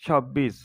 26।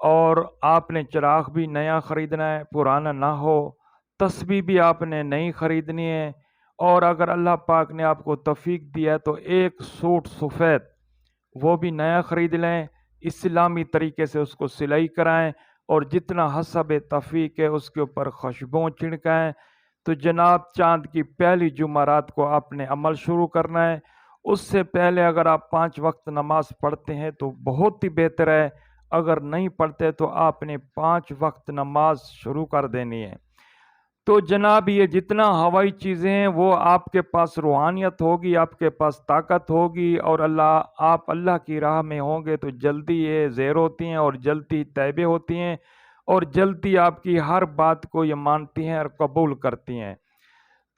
اور آپ نے چراغ بھی نیا خریدنا ہے، پرانا نہ ہو، تسبیح بھی آپ نے نئی خریدنی ہے، اور اگر اللہ پاک نے آپ کو توفیق دیا ہے تو ایک سوٹ سفید وہ بھی نیا خرید لیں، اسلامی طریقے سے اس کو سلائی کرائیں، اور جتنا حسب توفیق ہے اس کے اوپر خوشبو چھڑکائیں۔ تو جناب چاند کی پہلی جمعرات کو آپ نے عمل شروع کرنا ہے۔ اس سے پہلے اگر آپ 5 وقت نماز پڑھتے ہیں تو بہت ہی بہتر ہے، اگر نہیں پڑھتے تو آپ نے 5 وقت نماز شروع کر دینی ہے۔ تو جناب یہ جتنا ہوائی چیزیں ہیں وہ آپ کے پاس روحانیت ہوگی، آپ کے پاس طاقت ہوگی، اور آپ اللہ کی راہ میں ہوں گے تو جلدی یہ زیر ہوتی ہیں اور جلدی طیبے ہوتی ہیں، اور جلدی آپ کی ہر بات کو یہ مانتی ہیں اور قبول کرتی ہیں۔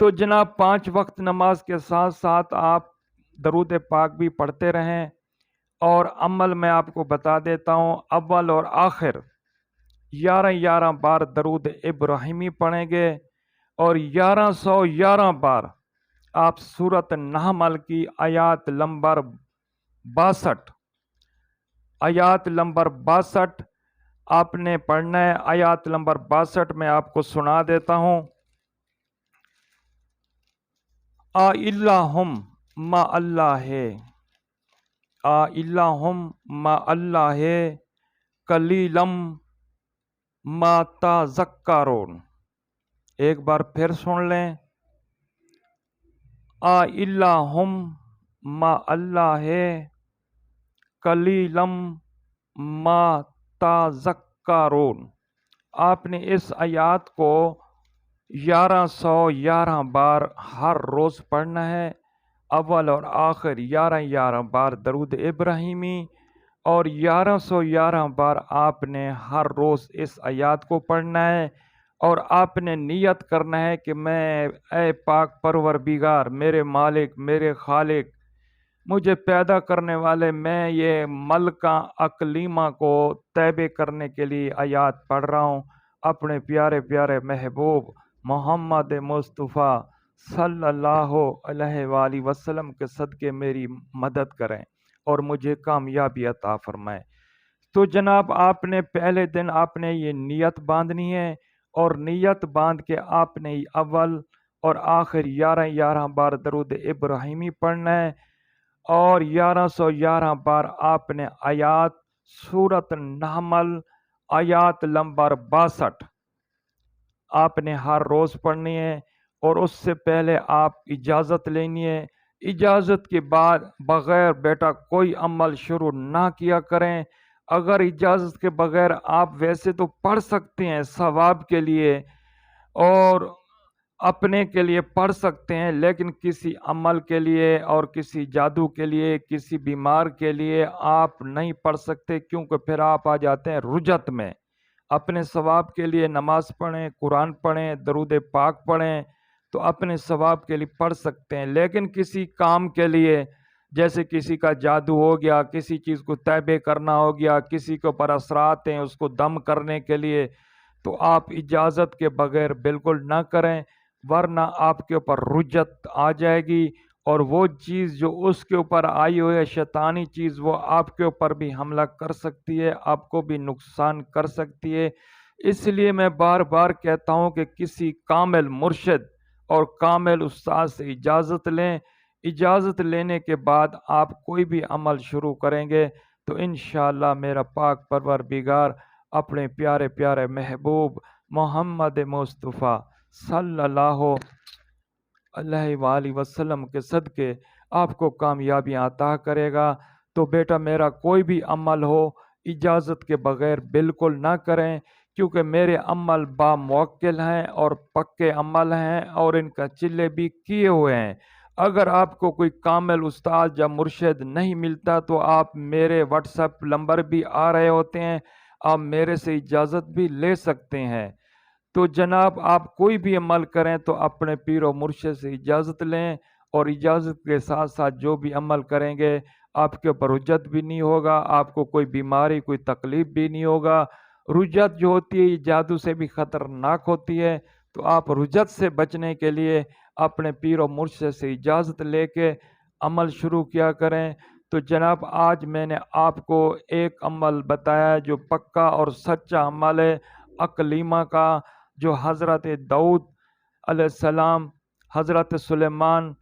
تو جناب 5 وقت نماز کے ساتھ ساتھ آپ درود پاک بھی پڑھتے رہیں، اور عمل میں آپ کو بتا دیتا ہوں، اول اور آخر 11 بار درود ابراہیمی پڑھیں گے، اور 1111 بار آپ سورۃ نحمل کی آیات نمبر 62 آپ نے پڑھنا ہے۔ آیات نمبر 62 میں آپ کو سنا دیتا ہوں۔ الہم ما اللہ ہے، الہم ما اللہ ہے، قلیلم ما تذکرون۔ ایک بار پھر سن لیں، الہم ما اللہ ہے، قلیلم ما تذکرون۔ آپ نے اس آیات کو 1111 بار ہر روز پڑھنا ہے، اول اور آخر 11 بار درود ابراہیمی، اور 1111 بار آپ نے ہر روز اس آیات کو پڑھنا ہے، اور آپ نے نیت کرنا ہے کہ میں اے پاک پروردگار، میرے مالک، میرے خالق، مجھے پیدا کرنے والے، میں یہ ملکہ اقلیمہ کو طیبے کرنے کے لیے آیات پڑھ رہا ہوں، اپنے پیارے پیارے محبوب محمد مصطفیٰ صلی اللہ علیہ وآلہ وسلم کے صدقے میری مدد کریں اور مجھے کامیابی عطا فرمائیں۔ تو جناب آپ نے پہلے دن آپ نے یہ نیت باندھنی ہے، اور نیت باندھ کے آپ نے اول اور آخر 11 بار درود ابراہیمی پڑھنا ہے، اور 1111 بار آپ نے آیات سورۃ نحمل آیات نمبر 62 آپ نے ہر روز پڑھنی ہے، اور اس سے پہلے آپ اجازت لینی ہے۔ اجازت کے بعد بغیر بیٹا کوئی عمل شروع نہ کیا کریں۔ اگر اجازت کے بغیر آپ ویسے تو پڑھ سکتے ہیں ثواب کے لیے اور اپنے کے لیے پڑھ سکتے ہیں، لیکن کسی عمل کے لیے اور کسی جادو کے لیے، کسی بیمار کے لیے آپ نہیں پڑھ سکتے، کیونکہ پھر آپ آ جاتے ہیں رجت میں۔ اپنے ثواب کے لیے نماز پڑھیں، قرآن پڑھیں، درود پاک پڑھیں، تو اپنے ثواب کے لیے پڑھ سکتے ہیں، لیکن کسی کام کے لیے، جیسے کسی کا جادو ہو گیا، کسی چیز کو طیبے کرنا ہو گیا، کسی کے اوپر اثرات ہیں اس کو دم کرنے کے لیے، تو آپ اجازت کے بغیر بالکل نہ کریں، ورنہ آپ کے اوپر رجت آ جائے گی، اور وہ چیز جو اس کے اوپر آئی ہوئی ہے شیطانی چیز، وہ آپ کے اوپر بھی حملہ کر سکتی ہے، آپ کو بھی نقصان کر سکتی ہے۔ اس لیے میں بار بار کہتا ہوں کہ کسی کامل مرشد اور کامل استاد سے اجازت لیں۔ اجازت لینے کے بعد آپ کوئی بھی عمل شروع کریں گے تو انشاءاللہ میرا پاک پروردگار اپنے پیارے پیارے محبوب محمد مصطفیٰ صلی اللہ علیہ وآلہ وسلم کے صدقے آپ کو کامیابیاں عطا کرے گا۔ تو بیٹا میرا کوئی بھی عمل ہو اجازت کے بغیر بالکل نہ کریں، کیونکہ میرے عمل باموکل ہیں اور پکے عمل ہیں، اور ان کا چلے بھی کیے ہوئے ہیں۔ اگر آپ کو کوئی کامل استاد یا مرشد نہیں ملتا تو آپ میرے واٹس ایپ نمبر بھی آ رہے ہوتے ہیں، آپ میرے سے اجازت بھی لے سکتے ہیں۔ تو جناب آپ کوئی بھی عمل کریں تو اپنے پیر و مرشد سے اجازت لیں، اور اجازت کے ساتھ ساتھ جو بھی عمل کریں گے آپ کے اوپر رجت بھی نہیں ہوگا، آپ کو کوئی بیماری کوئی تکلیف بھی نہیں ہوگا۔ رجت جو ہوتی ہے یہ جادو سے بھی خطرناک ہوتی ہے، تو آپ رجت سے بچنے کے لیے اپنے پیر و مرشد سے اجازت لے کے عمل شروع کیا کریں۔ تو جناب آج میں نے آپ کو ایک عمل بتایا جو پکا اور سچا عمل ہے اقلیمہ کا، جو حضرت داؤد علیہ السلام، حضرت سلیمان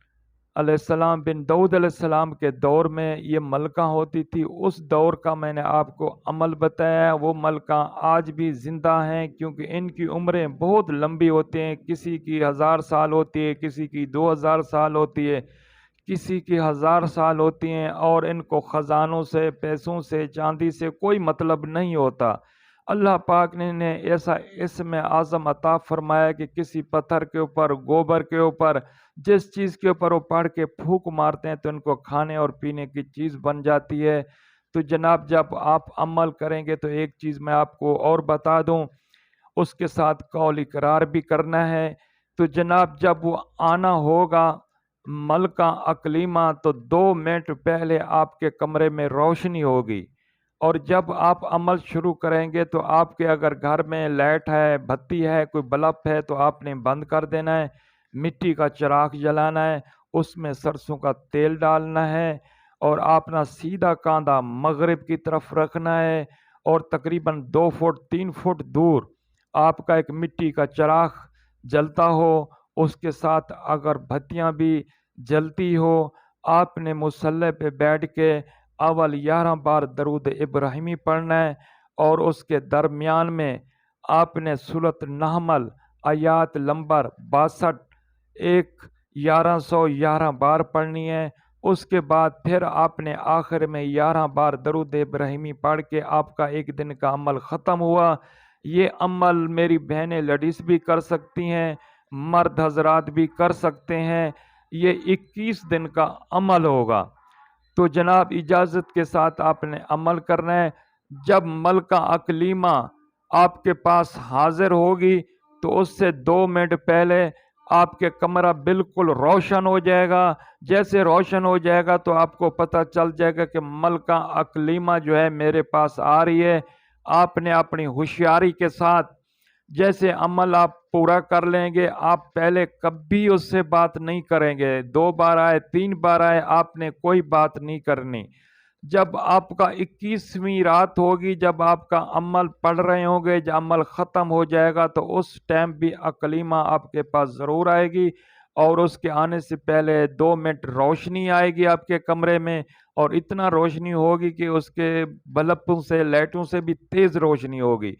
علیہ السلام بن داؤد علیہ السلام کے دور میں یہ ملکہ ہوتی تھی، اس دور کا میں نے آپ کو عمل بتایا۔ وہ ملکہ آج بھی زندہ ہیں، کیونکہ ان کی عمریں بہت لمبی ہوتی ہیں، کسی کی 1000 سال ہوتی ہے، کسی کی 2000 سال ہوتی ہے، کسی کی 1000 سال ہوتی ہیں، اور ان کو خزانوں سے، پیسوں سے، چاندی سے کوئی مطلب نہیں ہوتا۔ اللہ پاک نے ایسا اسم اعظم عطا فرمایا کہ کسی پتھر کے اوپر، گوبر کے اوپر، جس چیز کے اوپر وہ پڑھ کے پھونک مارتے ہیں تو ان کو کھانے اور پینے کی چیز بن جاتی ہے۔ تو جناب جب آپ عمل کریں گے تو ایک چیز میں آپ کو اور بتا دوں، اس کے ساتھ قول اقرار بھی کرنا ہے۔ تو جناب جب وہ آنا ہوگا ملکہ اقلیمہ تو 2 منٹ پہلے آپ کے کمرے میں روشنی ہوگی، اور جب آپ عمل شروع کریں گے تو آپ کے اگر گھر میں لائٹ ہے، بتی ہے، کوئی بلب ہے تو آپ نے بند کر دینا ہے، مٹی کا چراغ جلانا ہے، اس میں سرسوں کا تیل ڈالنا ہے، اور اپنا سیدھا کاندھا مغرب کی طرف رکھنا ہے، اور تقریباً 2 فٹ 3 فٹ دور آپ کا ایک مٹی کا چراغ جلتا ہو، اس کے ساتھ اگر بتیاں بھی جلتی ہو، آپ نے مصلی پہ بیٹھ کے اول 11 بار درود ابراہیمی پڑھنا ہے، اور اس کے درمیان میں آپ نے سورۃ النحل آیات نمبر 62 ایک 1111 بار پڑھنی ہے۔ اس کے بعد پھر آپ نے آخر میں 11 بار درود ابراہیمی پڑھ کے آپ کا ایک دن کا عمل ختم ہوا۔ یہ عمل میری بہنیں لیڈیز بھی کر سکتی ہیں، مرد حضرات بھی کر سکتے ہیں، یہ 21 دن کا عمل ہوگا۔ تو جناب اجازت کے ساتھ آپ نے عمل کرنا ہے۔ جب ملکہ اقلیمہ آپ کے پاس حاضر ہوگی تو اس سے 2 منٹ پہلے آپ کے کمرہ بالکل روشن ہو جائے گا۔ جیسے روشن ہو جائے گا تو آپ کو پتہ چل جائے گا کہ ملکہ اقلیمہ جو ہے میرے پاس آ رہی ہے۔ آپ نے اپنی ہوشیاری کے ساتھ جیسے عمل آپ پورا کر لیں گے، آپ پہلے کبھی اس سے بات نہیں کریں گے، 2 بار آئے 3 بار آئے آپ نے کوئی بات نہیں کرنی۔ جب آپ کا 21ویں رات ہوگی، جب آپ کا عمل پڑھ رہے ہوں گے، جب عمل ختم ہو جائے گا تو اس ٹائم بھی اقلیمہ آپ کے پاس ضرور آئے گی، اور اس کے آنے سے پہلے 2 منٹ روشنی آئے گی آپ کے کمرے میں، اور اتنا روشنی ہوگی کہ اس کے بلبوں سے، لائٹوں سے بھی تیز روشنی ہوگی۔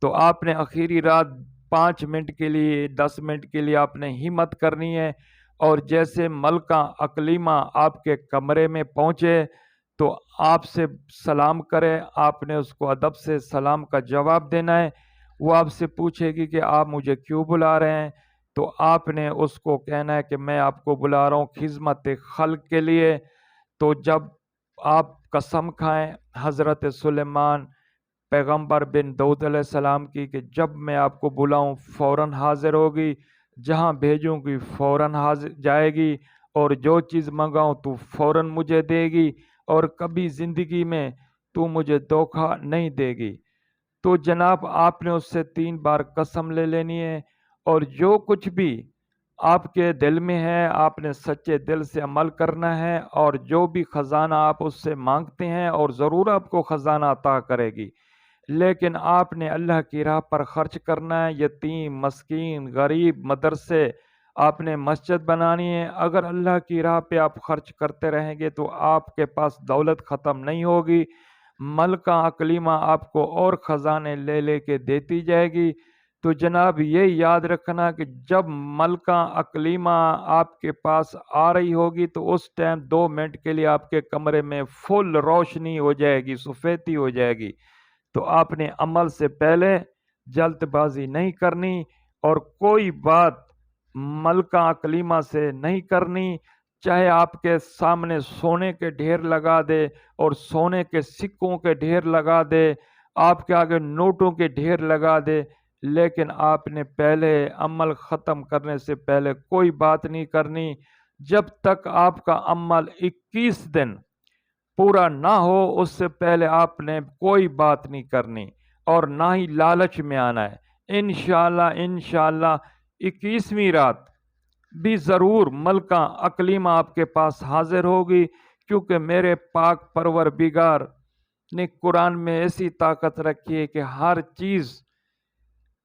تو آپ نے آخری رات 5 منٹ کے لیے، 10 منٹ کے لیے آپ نے ہمت کرنی ہے، اور جیسے ملکہ اقلیمہ آپ کے کمرے میں پہنچے تو آپ سے سلام کرے، آپ نے اس کو ادب سے سلام کا جواب دینا ہے۔ وہ آپ سے پوچھے گی کہ آپ مجھے کیوں بلا رہے ہیں، تو آپ نے اس کو کہنا ہے کہ میں آپ کو بلا رہا ہوں خدمت خلق کے لیے۔ تو جب آپ قسم کھائیں حضرت سلیمان پیغمبر بن داؤد علیہ السلام کی کہ جب میں آپ کو بلاؤں فوراً حاضر ہوگی، جہاں بھیجوں گی فوراً حاضر جائے گی، اور جو چیز منگاؤں تو فوراً مجھے دے گی، اور کبھی زندگی میں تو مجھے دھوکہ نہیں دے گی۔ تو جناب آپ نے اس سے 3 بار قسم لے لینی ہے، اور جو کچھ بھی آپ کے دل میں ہے آپ نے سچے دل سے عمل کرنا ہے، اور جو بھی خزانہ آپ اس سے مانگتے ہیں اور ضرور آپ کو خزانہ عطا کرے گی، لیکن آپ نے اللہ کی راہ پر خرچ کرنا ہے۔ یتیم، مسکین، غریب، مدرسے، آپ نے مسجد بنانی ہے۔ اگر اللہ کی راہ پہ آپ خرچ کرتے رہیں گے تو آپ کے پاس دولت ختم نہیں ہوگی، ملکہ اقلیمہ آپ کو اور خزانے لے لے کے دیتی جائے گی۔ تو جناب یہ یاد رکھنا کہ جب ملکہ اقلیمہ آپ کے پاس آ رہی ہوگی تو اس ٹائم 2 منٹ کے لیے آپ کے کمرے میں فل روشنی ہو جائے گی، سفیدی ہو جائے گی۔ تو آپ نے عمل سے پہلے جلد بازی نہیں کرنی، اور کوئی بات ملکہ اقلیمہ سے نہیں کرنی، چاہے آپ کے سامنے سونے کے ڈھیر لگا دے اور سونے کے سکوں کے ڈھیر لگا دے، آپ کے آگے نوٹوں کے ڈھیر لگا دے، لیکن آپ نے پہلے عمل ختم کرنے سے پہلے کوئی بات نہیں کرنی۔ جب تک آپ کا عمل 21 دن پورا نہ ہو اس سے پہلے آپ نے کوئی بات نہیں کرنی، اور نہ ہی لالچ میں آنا ہے۔ انشاءاللہ 21ویں رات بھی ضرور ملکہ اقلیمہ آپ کے پاس حاضر ہوگی، کیونکہ میرے پاک پروردگار نے قرآن میں ایسی طاقت رکھی ہے کہ ہر چیز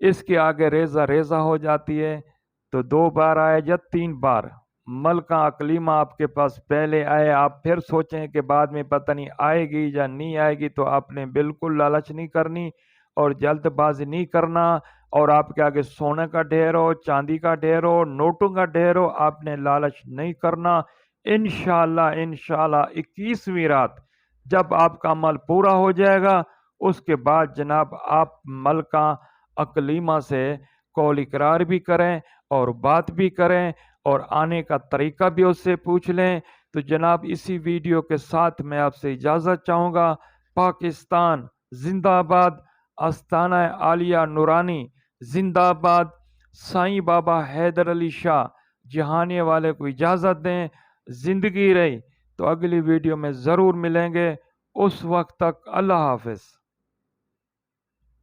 اس کے آگے ریزہ ریزہ ہو جاتی ہے۔ تو 2 بار آئے یا 3 بار، ملکہ اقلیمہ آپ کے پاس پہلے آئے، آپ پھر سوچیں کہ بعد میں پتہ نہیں آئے گی یا نہیں آئے گی، تو آپ نے بالکل لالچ نہیں کرنی اور جلد بازی نہیں کرنا، اور آپ کے آگے سونے کا ڈھیر ہو، چاندی کا ڈھیر ہو، نوٹوں کا ڈھیر ہو، آپ نے لالچ نہیں کرنا۔ انشاءاللہ 21ویں رات جب آپ کا عمل پورا ہو جائے گا، اس کے بعد جناب آپ ملکہ اقلیمہ سے قول اقرار بھی کریں اور بات بھی کریں اور آنے کا طریقہ بھی اس سے پوچھ لیں۔ تو جناب اسی ویڈیو کے ساتھ میں آپ سے اجازت چاہوں گا۔ پاکستان زندہ آباد، آستانہ عالیہ نورانی زندہ آباد، سائیں بابا حیدر علی شاہ جہانے والے کو اجازت دیں۔ زندگی رہی تو اگلی ویڈیو میں ضرور ملیں گے، اس وقت تک اللہ حافظ۔